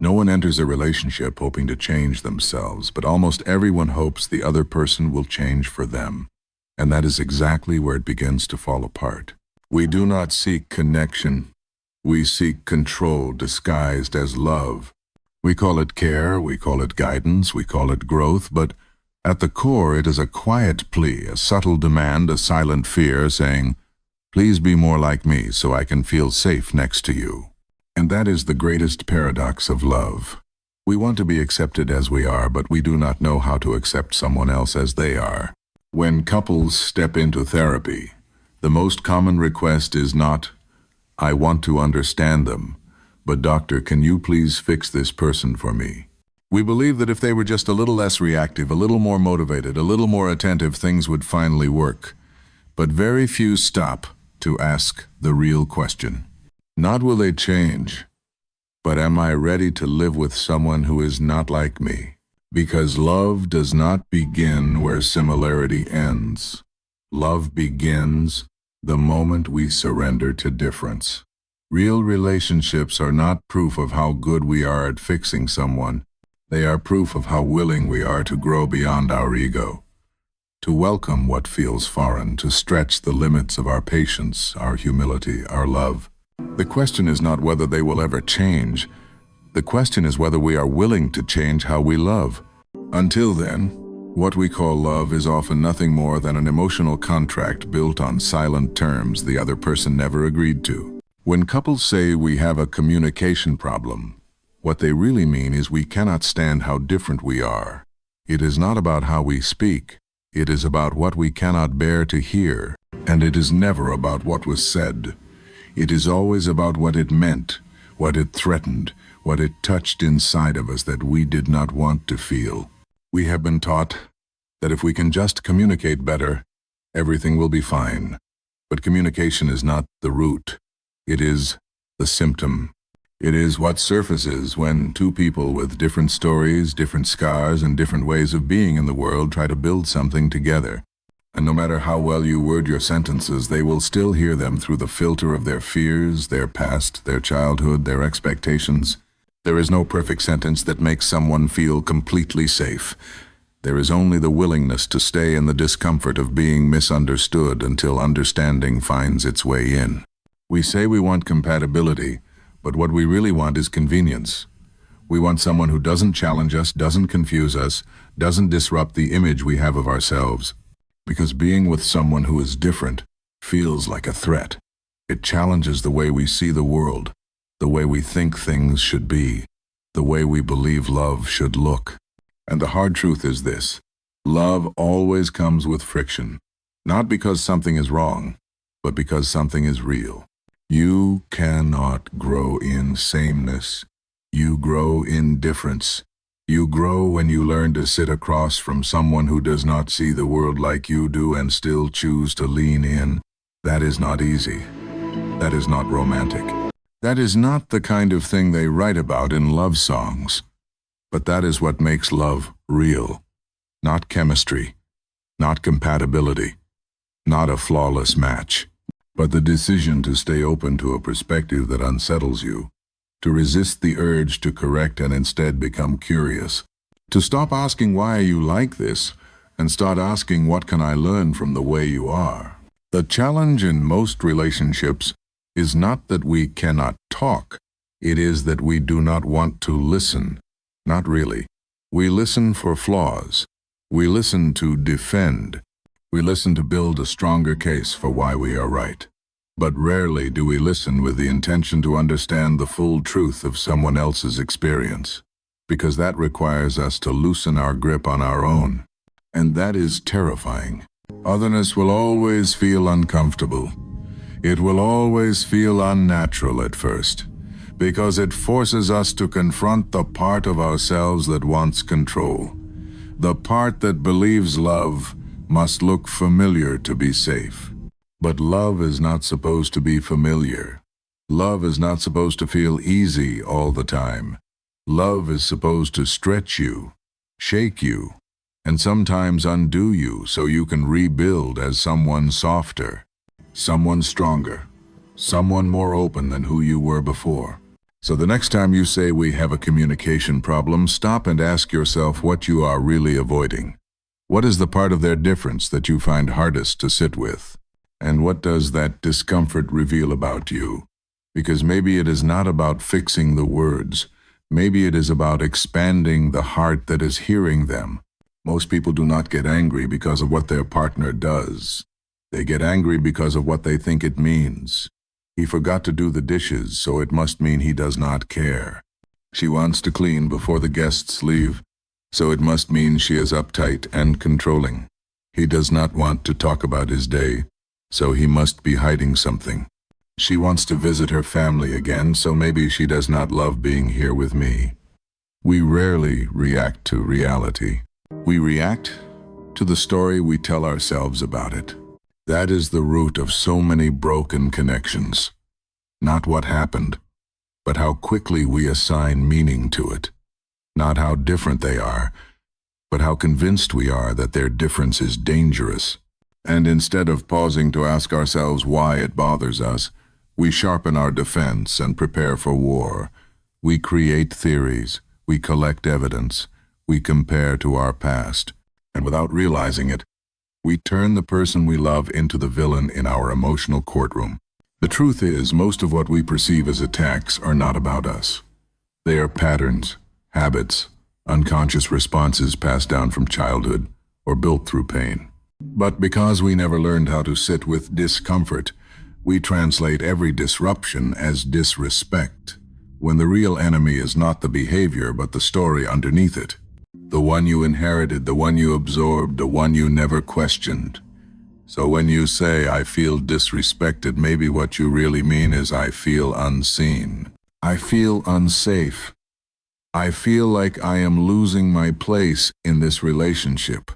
No one enters a relationship hoping to change themselves, but almost everyone hopes the other person will change for them. And that is exactly where it begins to fall apart. We do not seek connection. We seek control disguised as love. We call it care, we call it guidance, we call it growth, but at the core it is a quiet plea, a subtle demand, a silent fear saying, "Please be more like me so I can feel safe next to you." And that is the greatest paradox of love. We want to be accepted as we are, but we do not know how to accept someone else as they are. When couples step into therapy, the most common request is not, "I want to understand them," but "Doctor, can you please fix this person for me?" We believe that if they were just a little less reactive, a little more motivated, a little more attentive, things would finally work. But very few stop to ask the real question. Not will they change, but am I ready to live with someone who is not like me? Because love does not begin where similarity ends. Love begins the moment we surrender to difference. Real relationships are not proof of how good we are at fixing someone. They are proof of how willing we are to grow beyond our ego, to welcome what feels foreign, to stretch the limits of our patience, our humility, our love. The question is not whether they will ever change. The question is whether we are willing to change how we love. Until then, what we call love is often nothing more than an emotional contract built on silent terms the other person never agreed to. When couples say we have a communication problem, what they really mean is we cannot stand how different we are. It is not about how we speak. It is about what we cannot bear to hear. And it is never about what was said. It is always about what it meant, what it threatened, what it touched inside of us that we did not want to feel. We have been taught that if we can just communicate better, everything will be fine. But communication is not the root. It is the symptom. It is what surfaces when two people with different stories, different scars, and different ways of being in the world try to build something together. And no matter how well you word your sentences, they will still hear them through the filter of their fears, their past, their childhood, their expectations. There is no perfect sentence that makes someone feel completely safe. There is only the willingness to stay in the discomfort of being misunderstood until understanding finds its way in. We say we want compatibility, but what we really want is convenience. We want someone who doesn't challenge us, doesn't confuse us, doesn't disrupt the image we have of ourselves. Because being with someone who is different feels like a threat. It challenges the way we see the world, the way we think things should be, the way we believe love should look. And the hard truth is this: love always comes with friction. Not because something is wrong, but because something is real. You cannot grow in sameness. You grow in difference. You grow when you learn to sit across from someone who does not see the world like you do and still choose to lean in. That is not easy. That is not romantic. That is not the kind of thing they write about in love songs. But that is what makes love real. Not chemistry, not compatibility, not a flawless match, but the decision to stay open to a perspective that unsettles you. To resist the urge to correct and instead become curious. To stop asking why are you like this and start asking what can I learn from the way you are. The challenge in most relationships is not that we cannot talk. It is that we do not want to listen. Not really. We listen for flaws. We listen to defend. We listen to build a stronger case for why we are right. But rarely do we listen with the intention to understand the full truth of someone else's experience, because that requires us to loosen our grip on our own. And that is terrifying. Otherness will always feel uncomfortable. It will always feel unnatural at first, because it forces us to confront the part of ourselves that wants control, the part that believes love must look familiar to be safe. But love is not supposed to be familiar. Love is not supposed to feel easy all the time. Love is supposed to stretch you, shake you, and sometimes undo you so you can rebuild as someone softer, someone stronger, someone more open than who you were before. So the next time you say we have a communication problem, stop and ask yourself what you are really avoiding. What is the part of their difference that you find hardest to sit with? And what does that discomfort reveal about you? Because maybe it is not about fixing the words. Maybe it is about expanding the heart that is hearing them. Most people do not get angry because of what their partner does. They get angry because of what they think it means. He forgot to do the dishes, so it must mean he does not care. She wants to clean before the guests leave, so it must mean she is uptight and controlling. He does not want to talk about his day, so he must be hiding something. She wants to visit her family again, so maybe she does not love being here with me. We rarely react to reality. We react to the story we tell ourselves about it. That is the root of so many broken connections. Not what happened, but how quickly we assign meaning to it. Not how different they are, but how convinced we are that their difference is dangerous. And instead of pausing to ask ourselves why it bothers us, we sharpen our defense and prepare for war. We create theories, we collect evidence, we compare to our past, and without realizing it, we turn the person we love into the villain in our emotional courtroom. The truth is, most of what we perceive as attacks are not about us. They are patterns, habits, unconscious responses passed down from childhood or built through pain. But because we never learned how to sit with discomfort, we translate every disruption as disrespect, when the real enemy is not the behavior but the story underneath it. The one you inherited, the one you absorbed, the one you never questioned. So when you say, "I feel disrespected," maybe what you really mean is, "I feel unseen. I feel unsafe. I feel like I am losing my place in this relationship."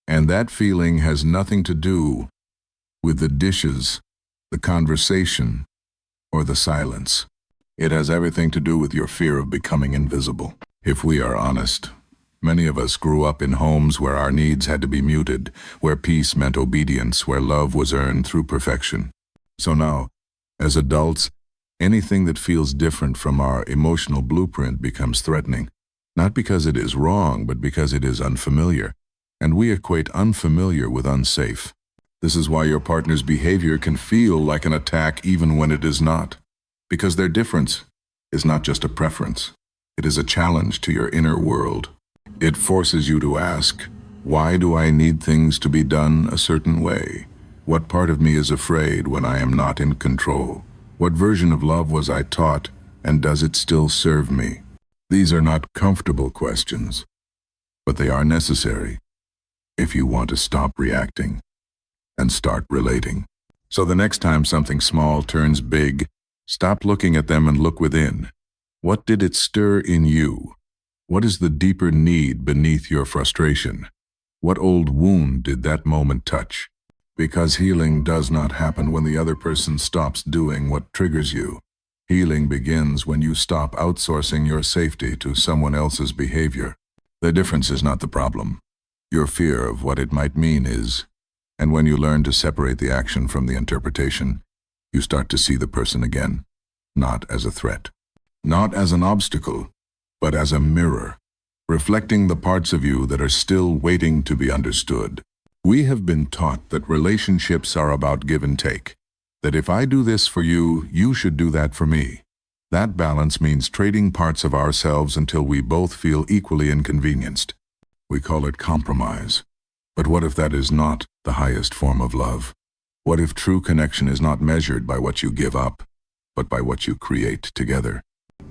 And that feeling has nothing to do with the dishes, the conversation, or the silence. It has everything to do with your fear of becoming invisible. If we are honest, many of us grew up in homes where our needs had to be muted, where peace meant obedience, where love was earned through perfection. So now, as adults, anything that feels different from our emotional blueprint becomes threatening, not because it is wrong, but because it is unfamiliar. And we equate unfamiliar with unsafe. This is why your partner's behavior can feel like an attack even when it is not. Because their difference is not just a preference. It is a challenge to your inner world. It forces you to ask, why do I need things to be done a certain way? What part of me is afraid when I am not in control? What version of love was I taught, and does it still serve me? These are not comfortable questions, but they are necessary if you want to stop reacting and start relating. So the next time something small turns big, stop looking at them and look within. What did it stir in you? What is the deeper need beneath your frustration? What old wound did that moment touch? Because healing does not happen when the other person stops doing what triggers you. Healing begins when you stop outsourcing your safety to someone else's behavior. The difference is not the problem. Your fear of what it might mean is. And when you learn to separate the action from the interpretation, you start to see the person again, not as a threat, not as an obstacle, but as a mirror, reflecting the parts of you that are still waiting to be understood. We have been taught that relationships are about give and take, that if I do this for you, you should do that for me. That balance means trading parts of ourselves until we both feel equally inconvenienced. We call it compromise. But what if that is not the highest form of love? What if true connection is not measured by what you give up, but by what you create together?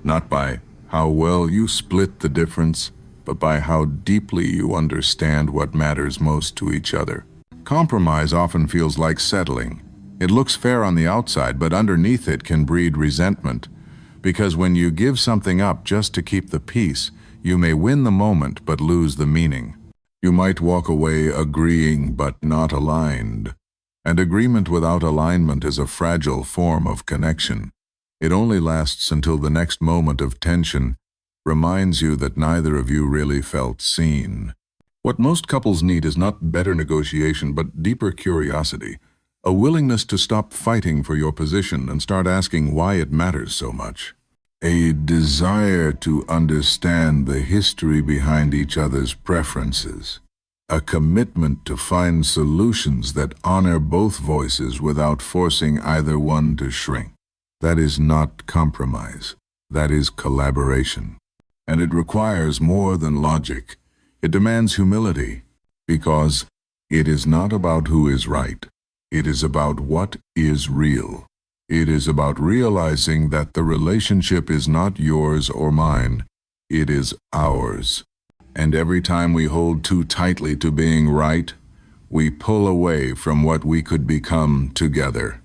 Not by how well you split the difference, but by how deeply you understand what matters most to each other. Compromise often feels like settling. It looks fair on the outside, but underneath it can breed resentment. Because when you give something up just to keep the peace, you may win the moment but lose the meaning. You might walk away agreeing but not aligned. And agreement without alignment is a fragile form of connection. It only lasts until the next moment of tension reminds you that neither of you really felt seen. What most couples need is not better negotiation, but deeper curiosity. A willingness to stop fighting for your position and start asking why it matters so much. a desire to understand the history behind each other's preferences, a commitment to find solutions that honor both voices without forcing either one to shrink. That is not compromise. That is collaboration. And it requires more than logic. It demands humility, because it is not about who is right. It is about what is real. It is about realizing that the relationship is not yours or mine. It is ours. And every time we hold too tightly to being right, we pull away from what we could become together.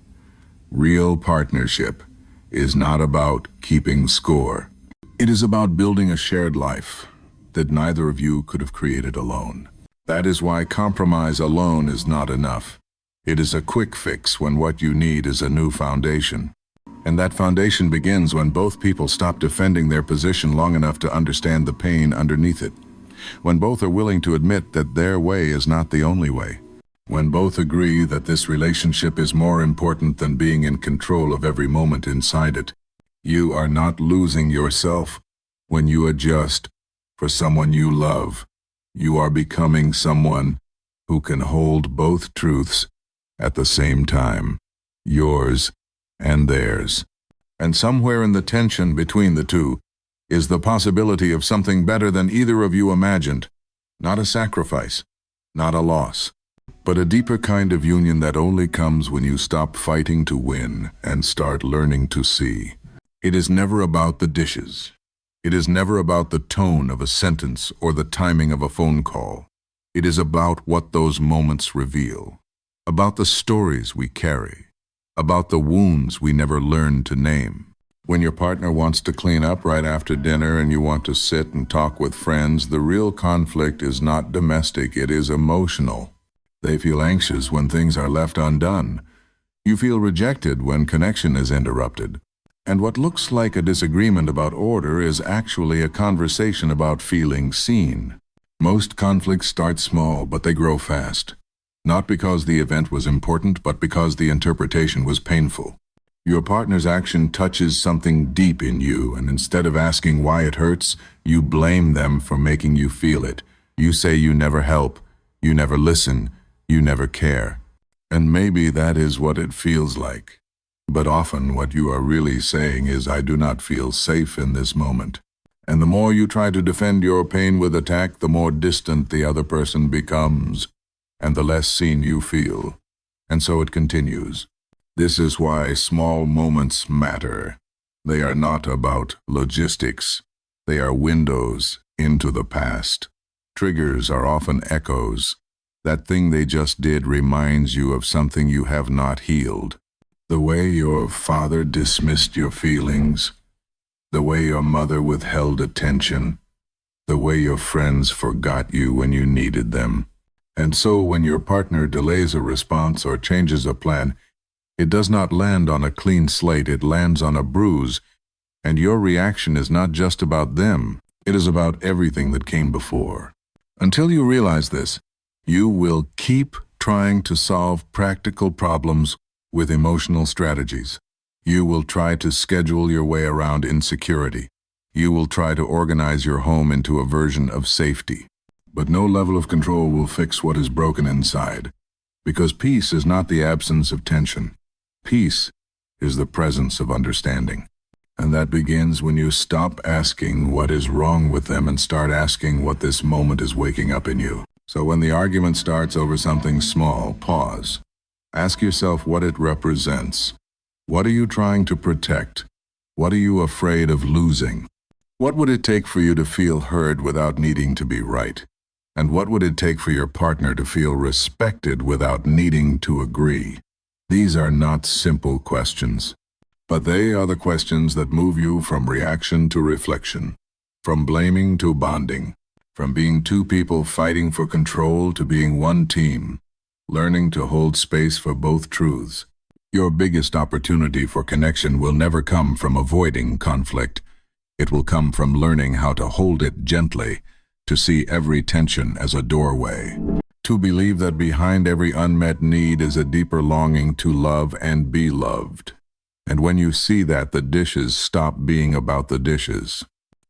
Real partnership is not about keeping score. It is about building a shared life that neither of you could have created alone. That is why compromise alone is not enough. It is a quick fix when what you need is a new foundation. And that foundation begins when both people stop defending their position long enough to understand the pain underneath it. When both are willing to admit that their way is not the only way. When both agree that this relationship is more important than being in control of every moment inside it. You are not losing yourself when you adjust for someone you love. You are becoming someone who can hold both truths at the same time, yours and theirs. And somewhere in the tension between the two is the possibility of something better than either of you imagined. Not a sacrifice, not a loss, but a deeper kind of union that only comes when you stop fighting to win and start learning to see. It is never about the dishes. It is never about the tone of a sentence or the timing of a phone call. It is about what those moments reveal, about the stories we carry, about the wounds we never learned to name. When your partner wants to clean up right after dinner and you want to sit and talk with friends, the real conflict is not domestic, it is emotional. They feel anxious when things are left undone. You feel rejected when connection is interrupted. And what looks like a disagreement about order is actually a conversation about feeling seen. Most conflicts start small, but they grow fast. Not because the event was important, but because the interpretation was painful. Your partner's action touches something deep in you, and instead of asking why it hurts, you blame them for making you feel it. You say you never help, you never listen, you never care. And maybe that is what it feels like. But often what you are really saying is, I do not feel safe in this moment. And the more you try to defend your pain with attack, the more distant the other person becomes, and the less seen you feel. And so it continues. This is why small moments matter. They are not about logistics. They are windows into the past. Triggers are often echoes. That thing they just did reminds you of something you have not healed. The way your father dismissed your feelings, the way your mother withheld attention, the way your friends forgot you when you needed them. And so when your partner delays a response or changes a plan, it does not land on a clean slate, it lands on a bruise. And your reaction is not just about them, it is about everything that came before. Until you realize this, you will keep trying to solve practical problems with emotional strategies. You will try to schedule your way around insecurity. You will try to organize your home into a version of safety. But no level of control will fix what is broken inside. Because peace is not the absence of tension. Peace is the presence of understanding. And that begins when you stop asking what is wrong with them and start asking what this moment is waking up in you. So when the argument starts over something small, pause. Ask yourself what it represents. What are you trying to protect? What are you afraid of losing? What would it take for you to feel heard without needing to be right? And what would it take for your partner to feel respected without needing to agree? These are not simple questions, but they are the questions that move you from reaction to reflection, from blaming to bonding, from being two people fighting for control to being one team, learning to hold space for both truths. Your biggest opportunity for connection will never come from avoiding conflict. It will come from learning how to hold it gently, to see every tension as a doorway, to believe that behind every unmet need is a deeper longing to love and be loved. And when you see that, the dishes stop being about the dishes.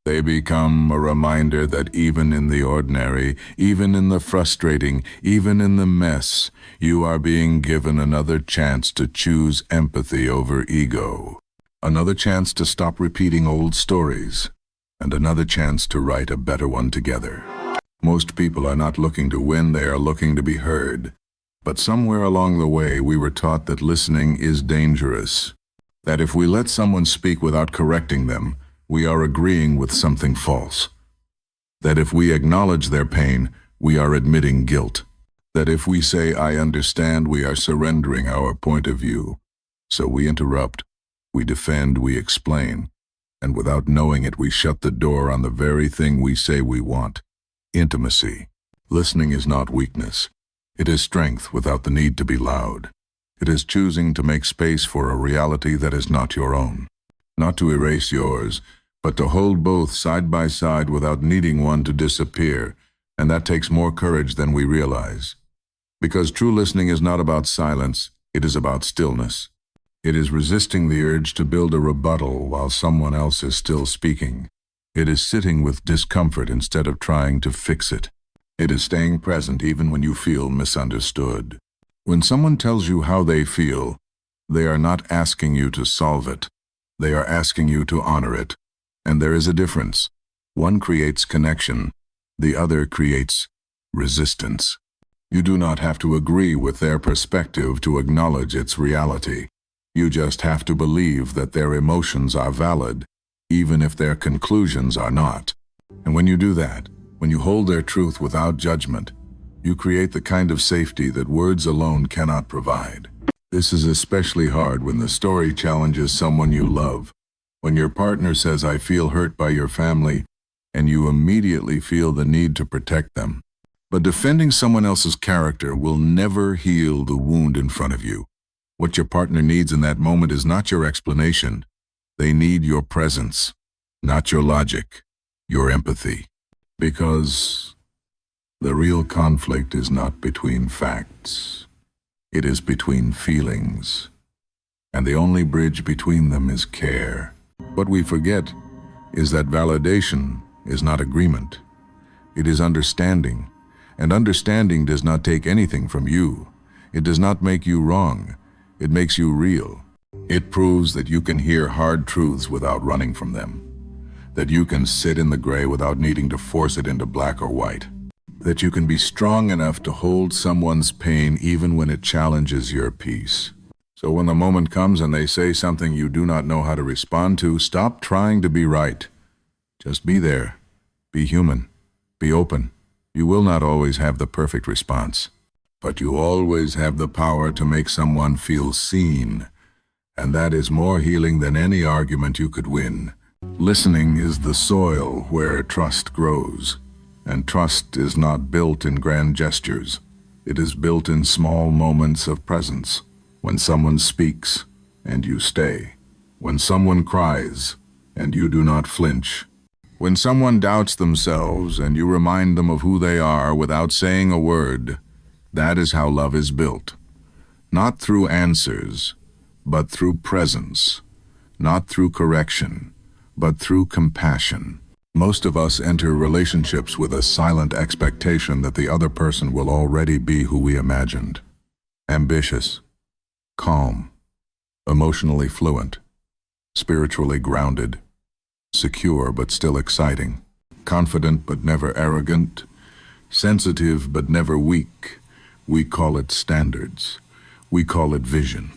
They become a reminder that even in the ordinary, even in the frustrating, even in the mess, you are being given another chance to choose empathy over ego. Another chance to stop repeating old stories. And another chance to write a better one together. Most people are not looking to win, they are looking to be heard. But somewhere along the way, we were taught that listening is dangerous. That if we let someone speak without correcting them, we are agreeing with something false. That if we acknowledge their pain, we are admitting guilt. That if we say, "I understand," we are surrendering our point of view. So we interrupt, we defend, we explain. And without knowing it, we shut the door on the very thing we say we want. Intimacy. Listening is not weakness. It is strength without the need to be loud. It is choosing to make space for a reality that is not your own. Not to erase yours, but to hold both side by side without needing one to disappear. And that takes more courage than we realize. Because true listening is not about silence, it is about stillness. It is resisting the urge to build a rebuttal while someone else is still speaking. It is sitting with discomfort instead of trying to fix it. It is staying present even when you feel misunderstood. When someone tells you how they feel, they are not asking you to solve it. They are asking you to honor it. And there is a difference. One creates connection. The other creates resistance. You do not have to agree with their perspective to acknowledge its reality. You just have to believe that their emotions are valid, even if their conclusions are not. And when you do that, when you hold their truth without judgment, you create the kind of safety that words alone cannot provide. This is especially hard when the story challenges someone you love. When your partner says, "I feel hurt by your family," and you immediately feel the need to protect them. But defending someone else's character will never heal the wound in front of you. What your partner needs in that moment is not your explanation. They need your presence, not your logic, your empathy. Because the real conflict is not between facts. It is between feelings. And the only bridge between them is care. What we forget is that validation is not agreement. It is understanding. And understanding does not take anything from you. It does not make you wrong. It makes you real. It proves that you can hear hard truths without running from them. That you can sit in the gray without needing to force it into black or white. That you can be strong enough to hold someone's pain even when it challenges your peace. So when the moment comes and they say something you do not know how to respond to, stop trying to be right. Just be there. Be human. Be open. You will not always have the perfect response. But you always have the power to make someone feel seen. And that is more healing than any argument you could win. Listening is the soil where trust grows. And trust is not built in grand gestures. It is built in small moments of presence. When someone speaks and you stay. When someone cries and you do not flinch. When someone doubts themselves and you remind them of who they are without saying a word. That is how love is built. Not through answers, but through presence. Not through correction, but through compassion. Most of us enter relationships with a silent expectation that the other person will already be who we imagined. Ambitious, calm, emotionally fluent, spiritually grounded, secure but still exciting, confident but never arrogant, sensitive but never weak. We call it standards. We call it vision.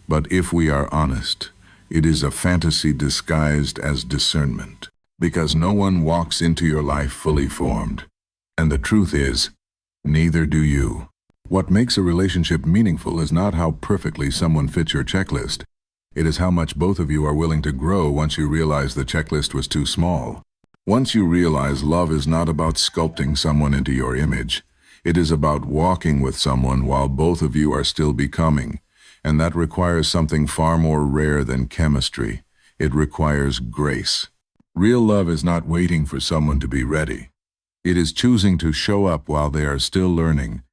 But if we are honest, it is a fantasy disguised as discernment. Because no one walks into your life fully formed. And the truth is, neither do you. What makes a relationship meaningful is not how perfectly someone fits your checklist. It is how much both of you are willing to grow once you realize the checklist was too small. Once you realize love is not about sculpting someone into your image. It is about walking with someone while both of you are still becoming. And that requires something far more rare than chemistry. It requires grace. Real love is not waiting for someone to be ready. It is choosing to show up while they are still learning,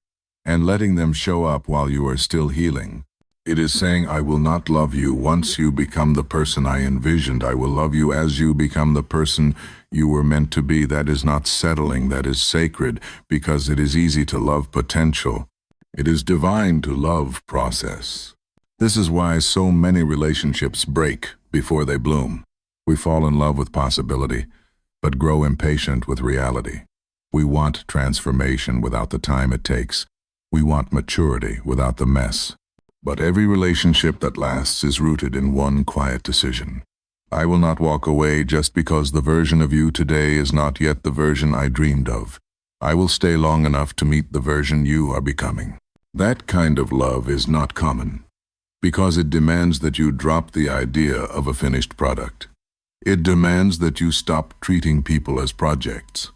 and letting them show up while you are still healing. It is saying, I will not love you once you become the person I envisioned. I will love you as you become the person you were meant to be. That is not settling, that is sacred, because it is easy to love potential. It is divine to love process. This is why so many relationships break before they bloom. We fall in love with possibility, but grow impatient with reality. We want transformation without the time it takes. We want maturity without the mess. But every relationship that lasts is rooted in one quiet decision. I will not walk away just because the version of you today is not yet the version I dreamed of. I will stay long enough to meet the version you are becoming. That kind of love is not common, because it demands that you drop the idea of a finished product. It demands that you stop treating people as projects.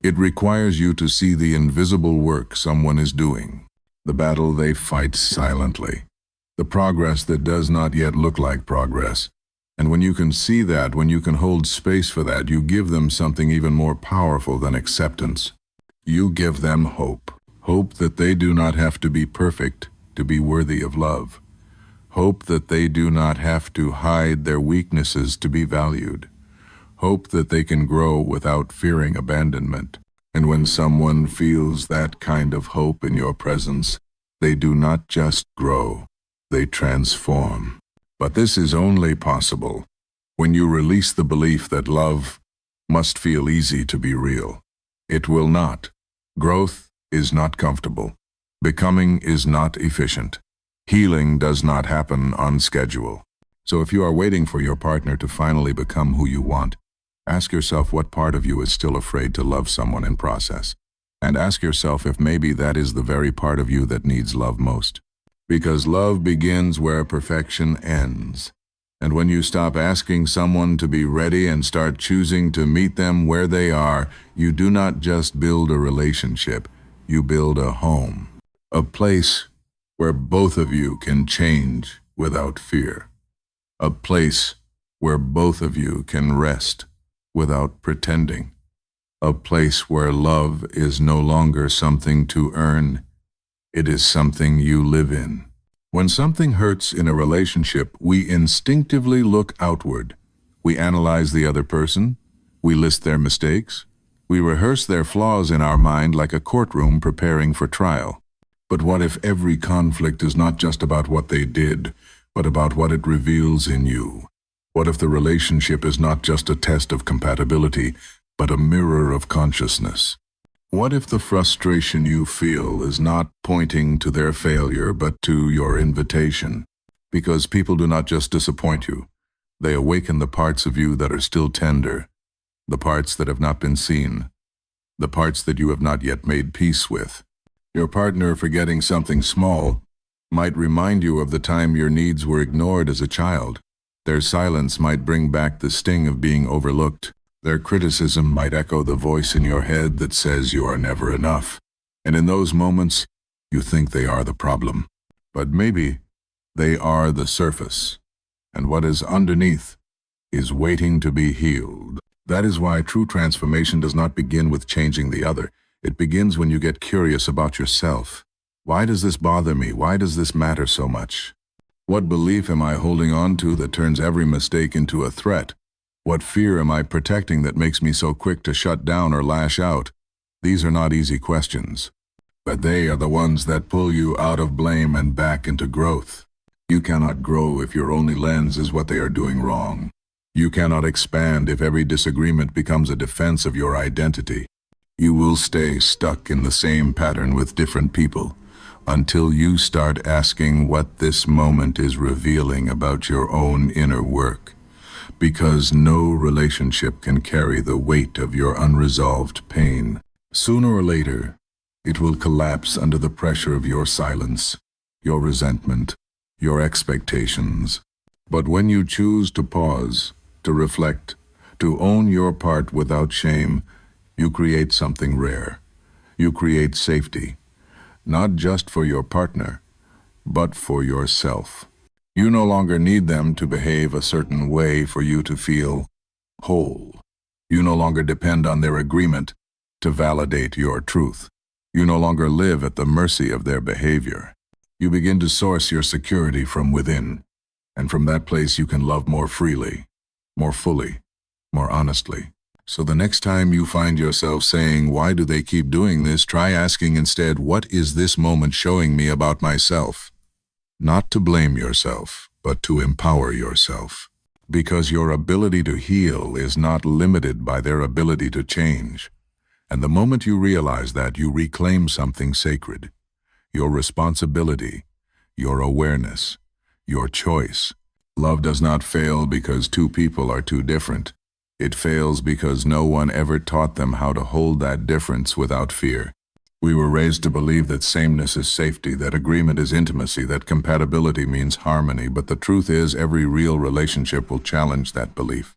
It requires you to see the invisible work someone is doing, the battle they fight silently, the progress that does not yet look like progress. And when you can see that, when you can hold space for that, you give them something even more powerful than acceptance. You give them hope. Hope that they do not have to be perfect to be worthy of love. Hope that they do not have to hide their weaknesses to be valued. Hope that they can grow without fearing abandonment. And when someone feels that kind of hope in your presence, they do not just grow, they transform. But this is only possible when you release the belief that love must feel easy to be real. It will not. Growth is not comfortable. Becoming is not efficient. Healing does not happen on schedule. So if you are waiting for your partner to finally become who you want, ask yourself what part of you is still afraid to love someone in process. And ask yourself if maybe that is the very part of you that needs love most. Because love begins where perfection ends. And when you stop asking someone to be ready and start choosing to meet them where they are, you do not just build a relationship, you build a home. A place where both of you can change without fear. A place where both of you can rest without pretending. A place where love is no longer something to earn. It is something you live in. When something hurts in a relationship, we instinctively look outward. We analyze the other person. We list their mistakes. We rehearse their flaws in our mind like a courtroom preparing for trial. But what if every conflict is not just about what they did, but about what it reveals in you? What if the relationship is not just a test of compatibility, but a mirror of consciousness? What if the frustration you feel is not pointing to their failure, but to your invitation? Because people do not just disappoint you. They awaken the parts of you that are still tender, the parts that have not been seen, the parts that you have not yet made peace with. Your partner forgetting something small might remind you of the time your needs were ignored as a child. Their silence might bring back the sting of being overlooked. Their criticism might echo the voice in your head that says you are never enough. And in those moments, you think they are the problem. But maybe they are the surface. And what is underneath is waiting to be healed. That is why true transformation does not begin with changing the other. It begins when you get curious about yourself. Why does this bother me? Why does this matter so much? What belief am I holding on to that turns every mistake into a threat? What fear am I protecting that makes me so quick to shut down or lash out? These are not easy questions, but they are the ones that pull you out of blame and back into growth. You cannot grow if your only lens is what they are doing wrong. You cannot expand if every disagreement becomes a defense of your identity. You will stay stuck in the same pattern with different people until you start asking what this moment is revealing about your own inner work. Because no relationship can carry the weight of your unresolved pain. Sooner or later, it will collapse under the pressure of your silence, your resentment, your expectations. But when you choose to pause, to reflect, to own your part without shame, you create something rare. You create safety, not just for your partner, but for yourself. You no longer need them to behave a certain way for you to feel whole. You no longer depend on their agreement to validate your truth. You no longer live at the mercy of their behavior. You begin to source your security from within, and from that place you can love more freely, more fully, more honestly. So the next time you find yourself saying, "Why do they keep doing this?" try asking instead, "What is this moment showing me about myself?" Not to blame yourself, but to empower yourself. Because your ability to heal is not limited by their ability to change. And the moment you realize that, you reclaim something sacred. Your responsibility, your awareness, your choice. Love does not fail because two people are too different. It fails because no one ever taught them how to hold that difference without fear. We were raised to believe that sameness is safety, that agreement is intimacy, that compatibility means harmony, but the truth is every real relationship will challenge that belief.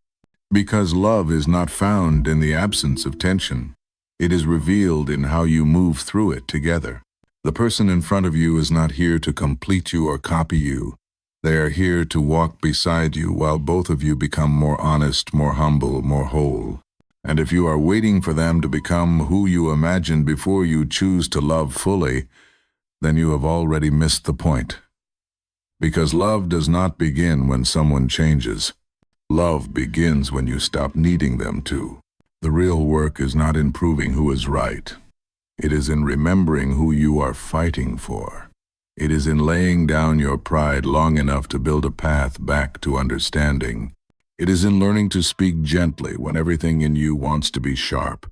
Because love is not found in the absence of tension. It is revealed in how you move through it together. The person in front of you is not here to complete you or copy you. They are here to walk beside you while both of you become more honest, more humble, more whole. And if you are waiting for them to become who you imagined before you choose to love fully, then you have already missed the point. Because love does not begin when someone changes. Love begins when you stop needing them to. The real work is not in proving who is right. It is in remembering who you are fighting for. It is in laying down your pride long enough to build a path back to understanding. It is in learning to speak gently when everything in you wants to be sharp.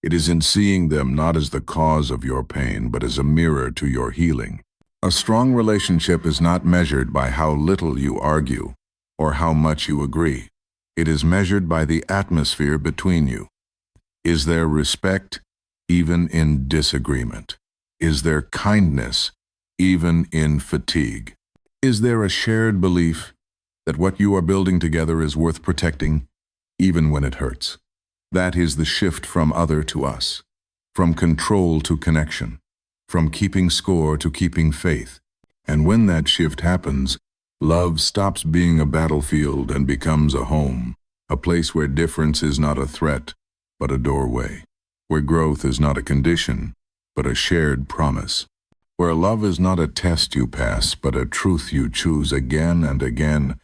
It is in seeing them not as the cause of your pain, but as a mirror to your healing. A strong relationship is not measured by how little you argue or how much you agree. It is measured by the atmosphere between you. Is there respect, even in disagreement? Is there kindness, even in fatigue? Is there a shared belief that what you are building together is worth protecting, even when it hurts? That is the shift from other to us, from control to connection, from keeping score to keeping faith. And when that shift happens, love stops being a battlefield and becomes a home, a place where difference is not a threat, but a doorway, where growth is not a condition, but a shared promise, where love is not a test you pass, but a truth you choose again and again